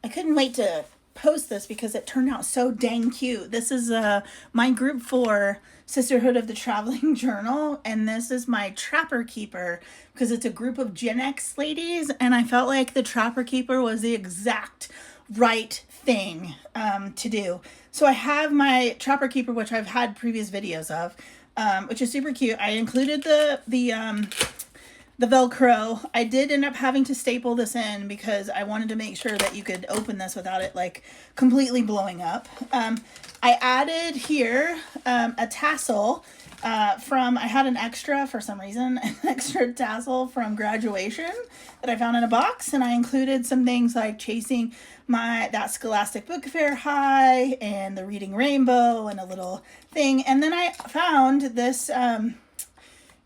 I couldn't wait to post this because it turned out so dang cute. This is my group for Sisterhood of the Traveling Journal, and this is my Trapper Keeper because it's a group of Gen X ladies, and I felt like the Trapper Keeper was the exact right thing to do. So I have my Trapper Keeper, which I've had previous videos of, which is super cute. I included the Velcro. I did end up having to staple this in because I wanted to make sure that you could open this without it like completely blowing up. I added here a tassel I had an extra for some reason, an extra tassel from graduation that I found in a box, and I included some things like chasing that Scholastic Book Fair high and the Reading Rainbow and a little thing. And then I found this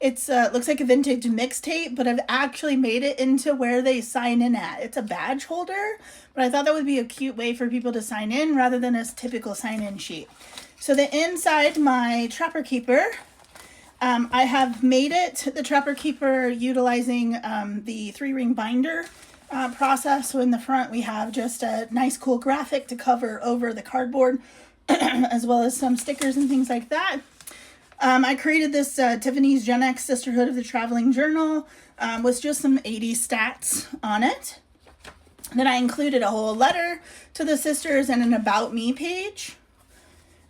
it's looks like a vintage mixtape, but I've actually made it into where they sign in at. It's a badge holder, but I thought that would be a cute way for people to sign in rather than a typical sign-in sheet. So the inside my Trapper Keeper, I have made it the Trapper Keeper utilizing the 3-ring binder process. So in the front we have just a nice cool graphic to cover over the cardboard as well as some stickers and things like that. I created this Tiffany's GenX Sisterhood of the Traveling Journal with just some 80s stats on it. Then I included a whole letter to the sisters and an About Me page.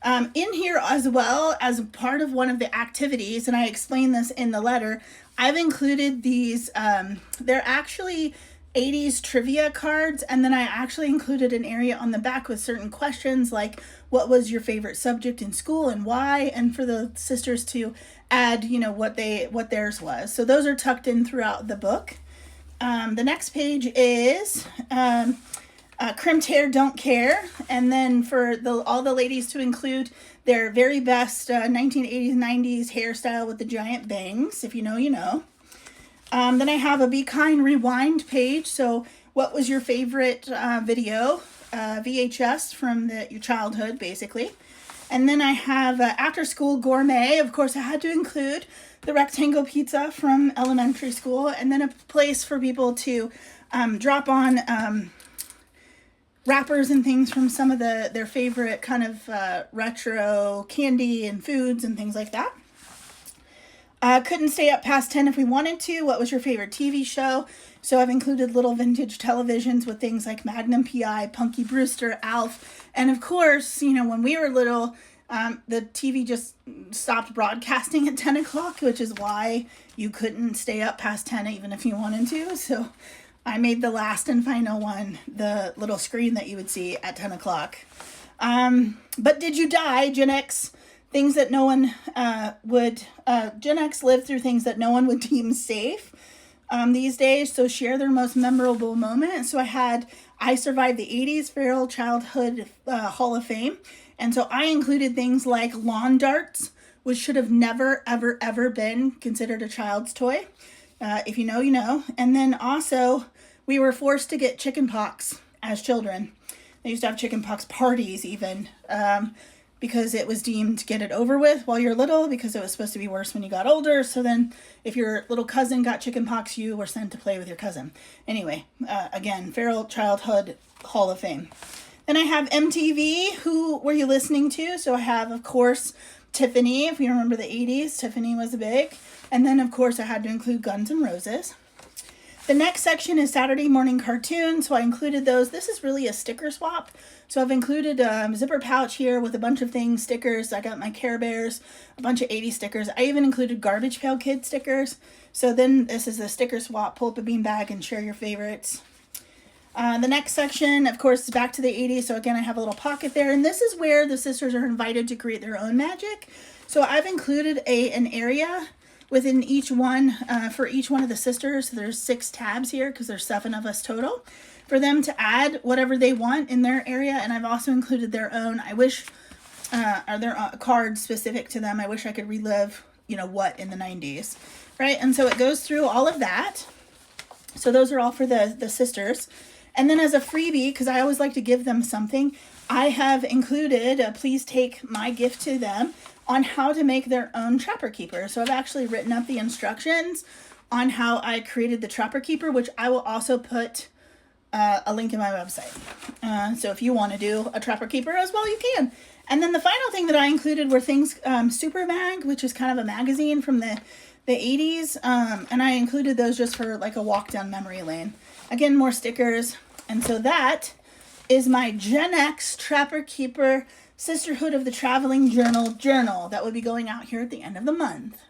In here as well as part of one of the activities, and I explain this in the letter, I've included these, they're actually 80s trivia cards, and then I actually included an area on the back with certain questions like what was your favorite subject in school and why, and for the sisters to add, what theirs was. So those are tucked in throughout the book. The next page is Crimped Hair Don't Care, and then for all the ladies to include their very best 1980s 90s hairstyle with the giant bangs. If you know, you know. Then I have a Be Kind Rewind page. So what was your favorite video, VHS from your childhood, basically. And then I have After School Gourmet. Of course, I had to include the rectangle pizza from elementary school, and then a place for people to drop on wrappers and things from some of their favorite kind of retro candy and foods and things like that. Couldn't stay up past 10 if we wanted to. What was your favorite TV show? So I've included little vintage televisions with things like Magnum PI, Punky Brewster, Alf. And of course, when we were little, the TV just stopped broadcasting at 10 o'clock, which is why you couldn't stay up past 10 even if you wanted to. So I made the last and final one, the little screen that you would see at 10 o'clock. But did you die, Gen X? Things that no one Gen X lived through things that no one would deem safe these days. So share their most memorable moment. So I survived the 80s Feral Childhood Hall of Fame. And so I included things like lawn darts, which should have never, ever, ever been considered a child's toy. If you know, you know. And then also we were forced to get chicken pox as children. They used to have chicken pox parties even. Because it was deemed to get it over with while you're little, because it was supposed to be worse when you got older. So then if your little cousin got chicken pox, you were sent to play with your cousin. Anyway, again, Feral Childhood Hall of Fame. Then I have MTV. Who were you listening to? So I have, of course, Tiffany. If you remember the 80s, Tiffany was big. And then, of course, I had to include Guns N' Roses. The next section is Saturday morning cartoons, so I included those. This is really a sticker swap. So I've included a zipper pouch here with a bunch of things, stickers. I got my Care Bears, a bunch of 80s stickers. I even included Garbage Pail Kid stickers. So then this is a sticker swap. Pull up a bean bag and share your favorites. The next section, of course, is back to the 80s. So again, I have a little pocket there. And this is where the sisters are invited to create their own magic. So I've included an area within each one, for each one of the sisters. There's 6 tabs here because there's 7 of us total, for them to add whatever they want in their area. And I've also included their own, or their cards specific to them. I wish I could relive, what in the 90s, right? And so it goes through all of that. So those are all for the sisters. And then as a freebie, because I always like to give them something, I have included a please take my gift to them on how to make their own Trapper Keeper. So I've actually written up the instructions on how I created the Trapper Keeper, which I will also put a link in my website. So if you want to do a Trapper Keeper as well, you can. And then the final thing that I included were things, Super Mag, which is kind of a magazine from the 80s. And I included those just for like a walk down memory lane. Again, more stickers. And so that is my GenX Trapper Keeper Sisterhood of the Traveling Journal that will be going out here at the end of the month.